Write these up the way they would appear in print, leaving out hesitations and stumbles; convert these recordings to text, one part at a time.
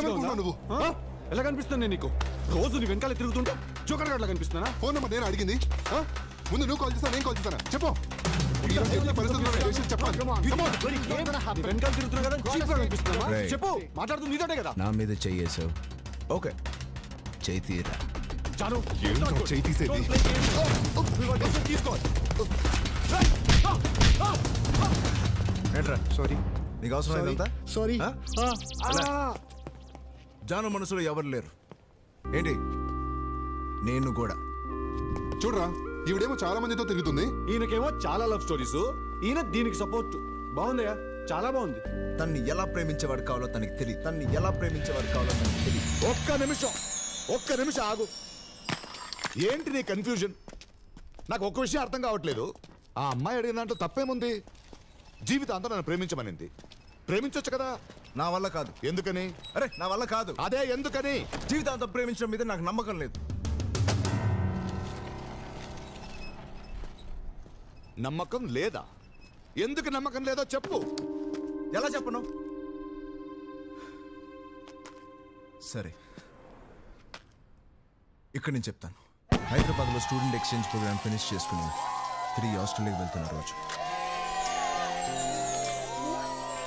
నువ్వు ఎలా కనిపిస్తుంది నీకు? రోజు నీ వెనకాల తిరుగుతుంటా జోకర్ గట్లా కనిపిస్తున్నా? ఫోన్ నెంబర్ నేను అడిగింది. ముందు నువ్వు కాల్ చేస్తా, నేను కాల్ చేస్తానా? చెప్పు. వెనకాల తిరుగుతున్నా కదా, చీప్ గా కనిపిస్తున్నా? చెప్పు. మాట్లాడుతుంది నీతోటే కదా. నా మీద చెయ్యేసావు. ఓకే, చెయ్యి తీరా. చెయ్యి తీసేది. సారీ, నీకు అవసరం లేదంతా? సారీ. జాను మనసులో ఎవరు లేరు ఏంటి? నేను కూడా. చూడరా, ఈవిడేమో చాలా మందితో తిరుగుతుంది. ఈయనకేమో చాలా లవ్ స్టోరీస్, ఈయన దీనికి సపోర్ట్. బాగుందయ్యా, చాలా బాగుంది. తన్ని ఎలా ప్రేమించేవాడు కావాలో తనకి తెలియదు. తన్ని ఎలా ప్రేమించేవాడు కావాలో తనకి తెలియదు. ఒక్క నిమిషం ఆగు. ఏంటి నీ కన్ఫ్యూజన్? నాకు ఒక్క విషయం అర్థం కావట్లేదు. ఆ అమ్మాయి అడిగిన దాంట్లో తప్పేముంది? జీవితాంతం నన్ను ప్రేమించమనింది. ప్రేమించొచ్చు కదా. నా వల్ల కాదు. ఎందుకని? అరే, నా వల్ల కాదు. అదే ఎందుకని? జీవితాంతం ప్రేమించడం మీద నాకు నమ్మకం లేదు. నమ్మకం లేదా? ఎందుకు నమ్మకం లేదో చెప్పు. ఎలా చెప్పను? సరే, ఇక్కడ నేను చెప్తాను. హైదరాబాద్లో స్టూడెంట్ ఎక్స్చేంజ్ ప్రోగ్రామ్ ఫినిష్ చేసుకుని తిరిగి ఆస్ట్రేలియాకి వెళ్తున్న రోజు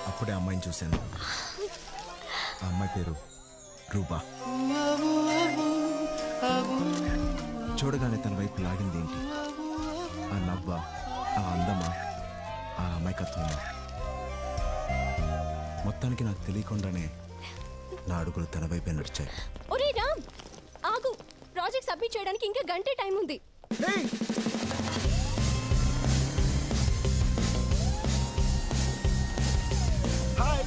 అప్పుడే అమ్మాయిని చూశాను. ఆ అమ్మాయి పేరు రూపా. చూడగానే తన వైపు లాగింది ఏంటి? ఆ నవ్వ, ఆ అందమా, ఆ అమాయకత్వమా? మొత్తానికి నాకు తెలియకుండానే నా అడుగులు తన వైపే నడిచాయి. ఒరే రామ్, ఆగు. ప్రాజెక్ట్ సబ్మిట్ చేయడానికి ఇంకా గంటే టైం ఉంది. హాయ్,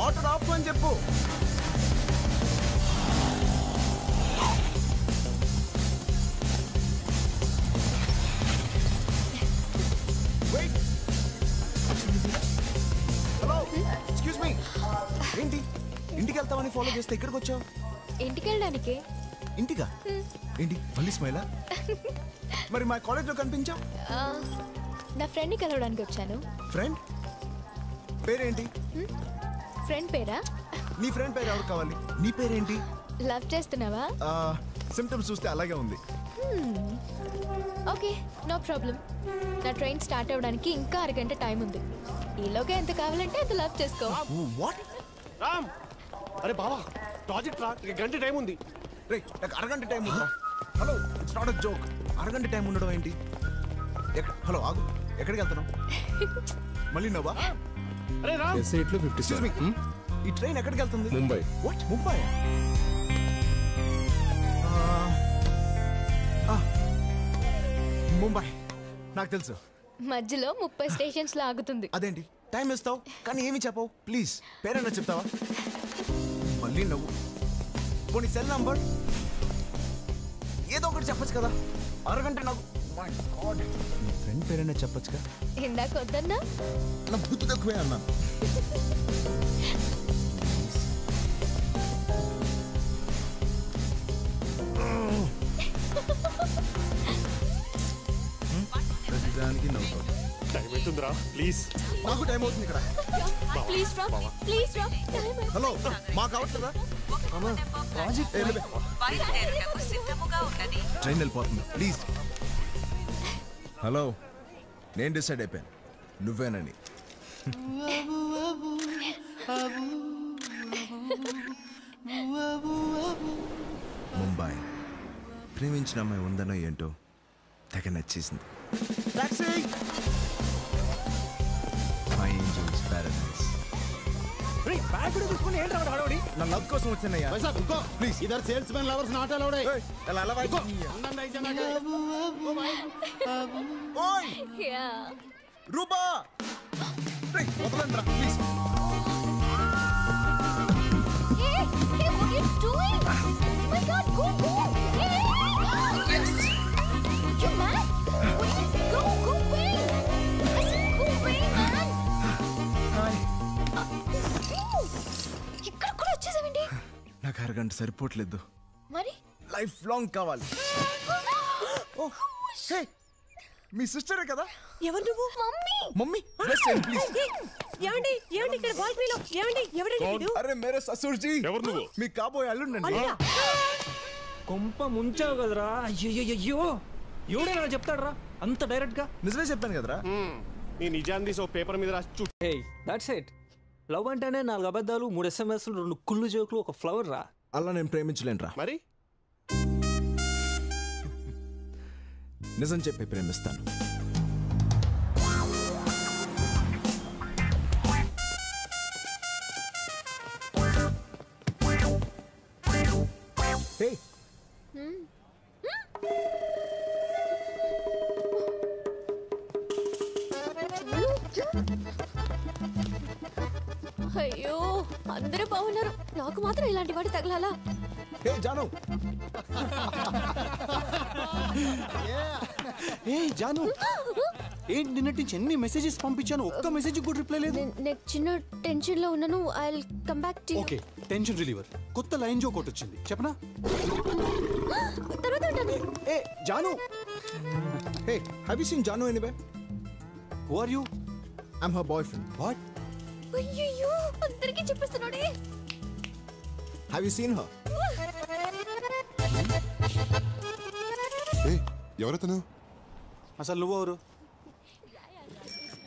ఆటో ఆపు అని చెప్పు. Hello, excuse me. ఏంటి ఇంటికి వెళ్తామని ఫాలో చేస్తే ఇక్కడికి వచ్చావు? ఇంటికి వెళ్ళడానికి. ఇంటిగా? ఏంటి మళ్ళీ స్మైలా? మరి మా కాలేజ్లో కనిపించావు. నా ఫ్రెండ్ని కలవడానికి వచ్చాను. ఫ్రెండ్ పేరేంటి? ఫ్రెండ్ పేరా? నీ ఫ్రెండ్ పేరు ఎవరు కావాలి? నీ పేరేంటి? లవ్ చేస్తున్నావా? సిమ్టమ్స్ చూస్తే అలాగే ఉంది. Okay, no problem. నా ట్రైన్ స్టార్ట్ అవ్వడానికి ఇంకా అరగంట టైం ఉంది. ఈలోగా ఎంత కావాలంటే అంత లవ్ చేసుకో. వాట్? రామ్, అరే బావా, ప్రాజెక్ట్ రా, ఇక గంట టైం ఉంది. రే, నాకు అరగంట టైం ఉందా? Hello, it's not a joke. అరగంట టైం ఉండడం ఏంటి? హలో, ఆగు. ఎక్కడికి వెళ్తున్నావు? మళ్ళీ నవ్వా? అరే రామ్, ఎక్స్క్యూజ్ మీ, ఈ ట్రైన్ ఎక్కడికి వెళ్తుంది? ముంబై. వాట్? ముంబై? ముంబై నాకు తెలుసు. మధ్యలో 30 స్టేషన్స్ లో ఆగుతుంది. అదేంటి టైం ఇస్తావు కానీ ఏమి చెప్పవు? ప్లీజ్ పేరైనా చెప్తావా? మళ్ళీ నవ్వు. పోనీ సెల్ నంబర్ ఏదో ఒకటి చెప్పచ్చు కదా. అరగంట నాకు నీ ఫ్రెండ్ పేరైనా చెప్పచ్చుగా. ఇందాక వద్దన్నా? నా బుద్ధి తక్కువే అన్నాను. ప్రతిదానికి నవ్వు. టైం అవుతుందిరా, ప్లీజ్. నాకు టైం అవుతుంది ఇక్కడ. ప్లీజ్ రా, ప్లీజ్ రా. హలో, మాకు అవట్లేదా? ట్రైన్ వెళ్ళిపోతుంది, ప్లీజ్. హలో, నేను డిసైడ్ అయిపోయాను, నువ్వేనని. ముంబై ప్రేమించిన అమ్మాయి ఉందనో ఏంటో తెగ నచ్చేసింది. టాక్సీ! My angels paradise. నా లవ్ కోసం వచ్చానయ్యా. ప్లీజ్, ఇదర్ salesmen lovers not allowed. Rupa, వదలండి రా please. Hey, what are you doing? Oh my God, go! Hey! Yes! You mad? Go away! I said go away, man! Hi. ఇక్కడ కూడా వచ్చేసావండి. నాకు అరగంట సరిపోవట్లేదు, మరి లైఫ్ లాంగ్ కావాలి. మీ సిస్టరే కదా? ఎవరు నువ్వు? మమ్మీ. మమ్మీ ప్లీజ్ ఏమండి ఏమండి ఇక్కడ బాల్కనీలో ఏమండి ఎవరండి వీడు? అరే మేరే ససూర్ జీ ఎవరు నువ్వు? మీ కాబోయే అల్లుండండి. అల్లుడా? కొంప ముంచావు కదరా. అయ్యో ఎవడైనా చెప్తాడరా అంత డైరెక్ట్ గా? నిజమే చెప్పాను కదరా. నీ నిజాన్ని తీసి పేపర్ మీద రాసి చూ. Hey that's it. లవ్ అంటేనే 4 అబద్ధాలు 3 SMS 2 కుళ్ళు జోకులు ఒక ఫ్లవర్ రా. అలా నేను ప్రేమించలేనురా. మరి నిజం చెప్పి ప్రేమిస్తాను. హే అయ్యో అందరూ బాగున్నారు, నాకు మాత్రం ఇలాంటి వాడు తగలాలా? హే జాను. ఏ జాను ఏంటి నిన్నటి నుంచి ఎన్ని మెసేజెస్ పంపించాను, ఒక్క మెసేజ్ కూడా రిప్లై లేదు. నేను చిన్న టెన్షన్ లో ఉన్నాను. I will come back to you. Okay tension reliever కొత్త లైన్ జోక్ ఒకటి వచ్చింది చెప్పనా? తర్వాత ఉంటాను. ఏ Janu hey have you seen Janu anywhere? Who are you? I am her boyfriend. What? అయ్యో అందరికీ చెప్పేస్తున్నాడే. Have you seen her? ఎవరతను? అసలు నువ్వెవరు?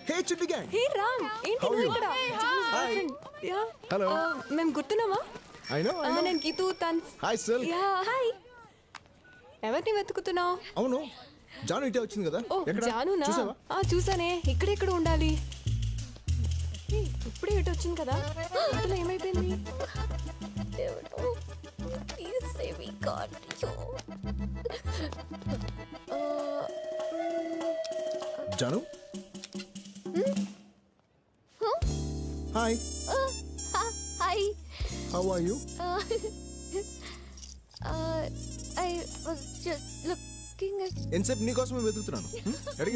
హే చిట్టి గ్యాంగ్. హే రామ్ ఏంటి నువ్వు ఇక్కడ? Yeah hello. మేము గుర్తున్నామా? ఐ నో నేను గీతూ తన్. హాయ్ సిల్. Yeah hi. ఎవరిని వెతుకుతున్నావు? అవును జాను ఇటే వచ్చింది కదా. ఓ జానునా? చూసానే. ఇక్కడెక్కడ ఉండాలి? ఇప్పుడే ఇటు వచ్చింది కదా. అసలు ఏమైపోయింది? Please say we got you. జాను. Hi. Hi. How are you? I was just looking at. ఎన్సేపు నీకోసమే వెతుకుతున్నాను.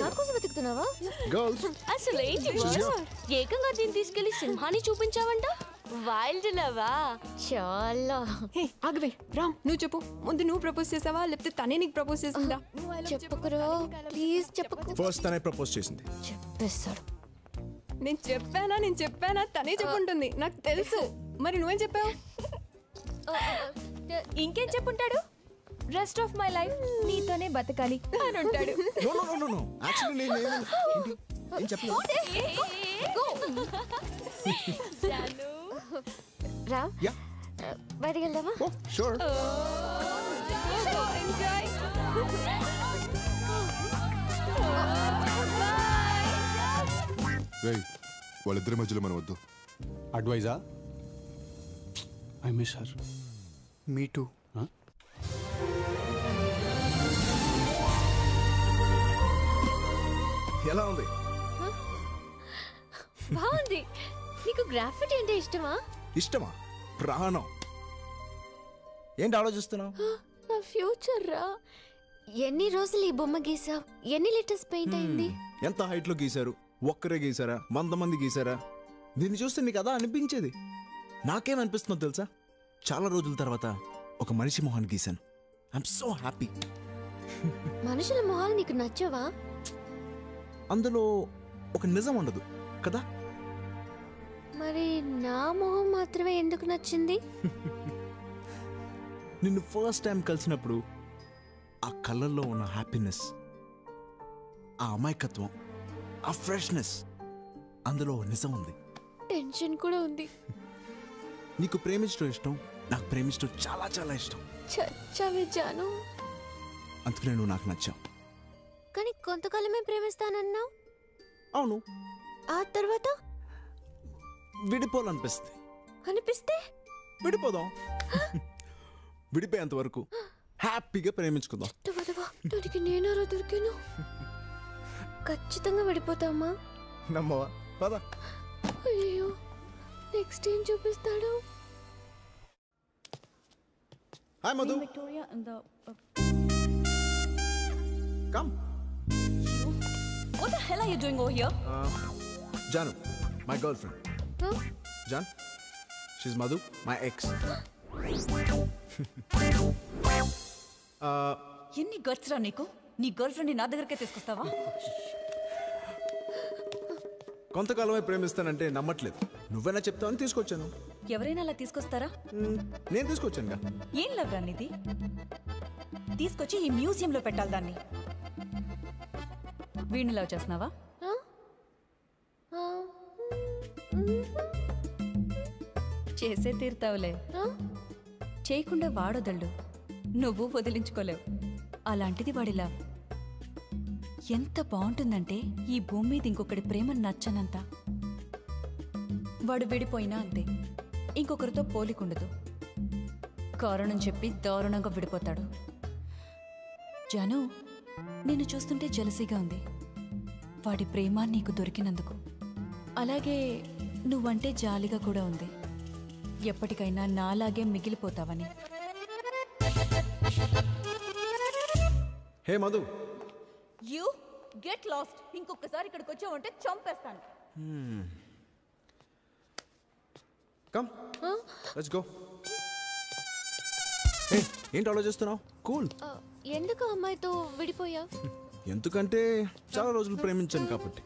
నా కోసం వెతుకుతున్నావా? గర్ల్స్. అసలు ఏంటి ఏకంగా దీన్ని తీసుకెళ్లి సింహాన్ని చూపించావంట? వైల్డ్ లవా? చాలా. హే ఆగవే రామ్, నువ్వు చెప్పు. ముందు నువ్వు ప్రపోజ్ చేసావా లేకపోతే తనే నీకు ప్రపోజ్ చేసిందా? చెప్పుకురా ప్లీజ్ చెప్పుకు. ఫస్ట్ తనే ప్రపోజ్ చేసింది. చెప్పేస్తాడు. నేను చెప్పానా తనే చెప్పుంటుంది, నాకు తెలుసు. మరి నువ్వేం చెప్పావు? ఇంకేం చెప్పుంటాడు? రెస్ట్ ఆఫ్ మై లైఫ్ నీతోనే బతకాలి అని ఉంటాడు. No no no no actually నేను ఏంటి ఏం చెప్పలేదు. రా యా బయటికి వెళ్దామా? Oh sure. ఎంజాయ్. రేయ్ వాళ్ళిద్దరి మధ్యలో మనం వద్దు. అడ్వైజా? I miss her. Me too. ఎలా ఉంది? బాగుంది. నీకు గ్రాఫిటీ అంటే ఇష్టమా? ఇష్టమా? ప్రాణం. ఏంటి ఆలోచిస్తున్నావు? నా ఫ్యూచర్ రా. ఎన్ని రోజులు ఈ బొమ్మ గీసావు? ఎన్ని లీటర్స్ పెయింట్ అయింది? ఎంత హైట్ లో గీశారు? ఒక్కరే గీసారా? 100 మంది గీసారా? దీన్ని చూస్తే నీకు అదా అనిపించేది. నాకేమనిపిస్తుందో తెలుసా? చాలా రోజుల తర్వాత ఒక మనిషి మొహాన్ని గీశాను. I'm so happy. మనుషుల మొహాలు నీకు నచ్చవా? అందులో ఒక నిజం ఉండదు కదా. మరి నా మొహం మాత్రమే ఎందుకు నచ్చింది? నిన్ను ఫస్ట్ టైం కలిసినప్పుడు ఆ కళ్ళల్లో ఉన్న హ్యాపీనెస్, ఆ అమాయకత్వం, ఆ ఫ్రెష్నెస్, అందులో నిజం ఉంది. టెన్షన్ కూడా ఉంది. నీకు ప్రేమించడం ఇష్టం, నాకు ప్రేమించడం చాలా చాలా ఇష్టం. చచ్చావే జాను. అందుకనే నువ్వు నాకు నచ్చావు. కానీ కొంతకాలమే ప్రేమిస్తానన్నావు. అవును. ఆ తర్వాత విడిపోవాలనిపిస్తుంది. అనిపిస్తే విడిపోదాం. విడిపోయేంత వరకు హ్యాపీగా ప్రేమించుకుందాం. దానికి నేనారా దొరికాను. ఖచ్చితంగా విడిపోతామా? నమ్మవా? పద. అయ్యో నెక్స్ట్ ఏం చూపిస్తాడు? Hi Madhu. Come. What the hell are you doing over here? Janu, my girlfriend. Huh? Jan, she's Madhu, my ex. ఎన్ని గట్స్ రా నీకు? నీ గర్ల్ ఫ్రెండ్ నా దగ్గరకే తీసుకొస్తావా? కొంతకాలమే ప్రేమిస్తానంటే నమ్మట్లేదు. నువ్వైనా చెప్తావని తీసుకొచ్చాను. ఎవరైనా అలా తీసుకొస్తారా? నేను తీసుకొచ్చానుగా. ఏం లవ్ రానిది? తీసుకొచ్చి ఈ మ్యూజియంలో పెట్టాలి దాన్ని. వీణ్ణి లవ్ చేస్తున్నావా? చేసే తీరుతావులే. చేయకుండా వాడొదళ్ళు, నువ్వు వదిలించుకోలేవు. అలాంటిది వాడిలా. ఎంత బాగుంటుందంటే ఈ భూమి మీద ఇంకొకటి ప్రేమ నచ్చనంత. వాడు విడిపోయినా అంతే, ఇంకొకరితో పోలికుండదు. కారణం చెప్పి దారుణంగా విడిపోతాడు. జాను, నిన్ను చూస్తుంటే జలసీగా ఉంది వాడి ప్రేమ నీకు దొరికినందుకు. అలాగే నువ్వంటే జాలిగా కూడా ఉంది, ఎప్పటికైనా నాలాగే మిగిలిపోతావని. హే మధు, యూ గెట్ లాస్ట్. ఇంకొకసారి ఇక్కడికి వచ్చావంటే చంపేస్తాను. Come let's go. హే, ఏంటి ఆలోచిస్తున్నావు? కూల్. ఎందుకు అమ్మాయితో విడిపోయా? ఎందుకంటే చాలా రోజులు ప్రేమించాను కాబట్టి.